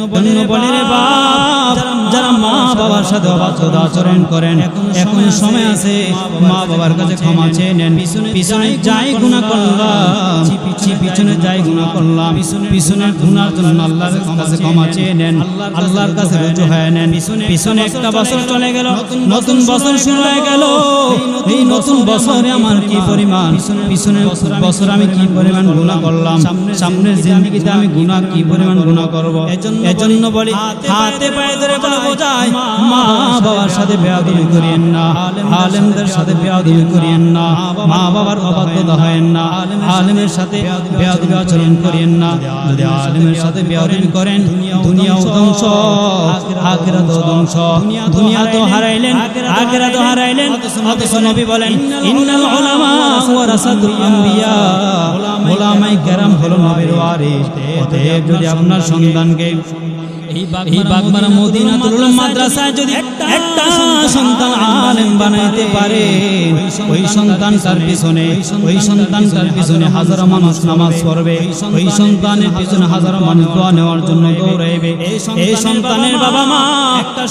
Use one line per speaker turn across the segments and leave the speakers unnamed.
জন্য বলে রে বাপ, যারা মা বাবার সাথে অবাধ্যতা আচরণ করেন, এখন সময় আছে মা বাবার কাছে ক্ষমা চেয়ে নেন। পিছনে যাই গুনাহ করলাম, পিছনে যাই গুনাহ করলাম, পিছনের গুনার জন্য আল্লাহর কাছে ক্ষমা চেয়ে নেন, আল্লাহর কাছে রুজু হয়ে নেন। পিছনে একটা বছর চলে গেল, নতুন বছর শুরু হয়ে গেল। এই নতুন বছরে আমার কি পরিমাণ, পিছনের বছর আমি কি পরিমাণ গুনাহ করলাম, সামনের জিন্দেগিতে আমি গুনাহ কি পরিমাণ গুনাহ করব। এজন্য বলি হাতে পায়ে ধরে বলে বোঝায়, মা বাবার সাথে বেয়াদবি করিয়েন না, আলেমদের সাথে বেয়াদবি করিয়েন না, মা বাবার অবাধ্যতা হয়েন না, আলেমের সাথে বেয়াদবি আচরণ করিয়েন না। যদি আলেমের সাথে বেয়াদবি করেন, দুনিয়াও ধ্বংস, আখিরাতও ধ্বংস। দুনিয়া তো হারাইলেন, আখিরাত তো হারাইলেন। অথচ নবী বলেন, ইন্নাল উলামা ওয়ারাসাতুল আম্বিয়া, উলামায়ে কেরাম হলো নবীর ওয়ারিস। অতএব যদি আপনার সন্তানকে এই বাগমারা মদিনাতুল মাদ্রাসায় যদি একটা সন্তান আলেম বানাইতে পারে, ওই সন্তানটার পিছনে হাজারো মানুষ নামাজ পড়বে, ওই সন্তানের পিছনে হাজারো মানুষ দোয়া নেওয়ার জন্য দৌড়াইবে। এই সন্তানের বাবা মা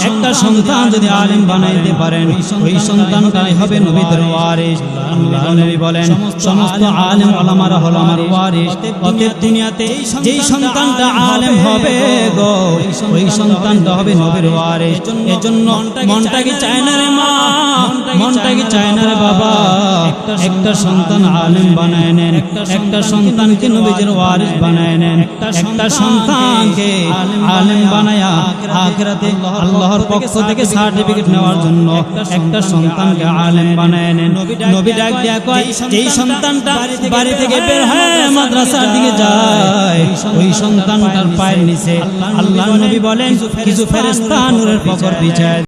একটা সন্তান যদি আলেম বানাইতে পারেন, ওই সন্তানটাই হবে নবীদের ওয়ারিস। আল্লাহ নবী বলেন, সমস্ত আলেম ওলামারা হলো আমার ওয়ারিস। অতএব দুনিয়াতে যেই সন্তানটা আলেম হবে গো, ওই সন্তানটা হবে নবীর ওয়ারিস। এজন্য মনটা কি চায় না রে মা, মনটা কি চায় না রে বাবা, একটা সন্তান আলেম বানায় নেন, একটা সন্তানকে নবীর ওয়ারিস বানায় নেন, একটা সন্তানকে আলেম বানায়া আখিরাতে আল্লাহর পক্ষ থেকে সার্টিফিকেট নেওয়ার জন্য একটা সন্তানকে আলেম বানায় নেন। নবী ডাক দেয়া কয়, যেই সন্তানটা বাড়ি থেকে বের হয়ে মাদ্রাসার দিকে যায়, ওই সন্তানটার পায়ের নিচে আল্লাহর নবী বলেন কিছু ফেরেশতা নূরের পকর বিছায়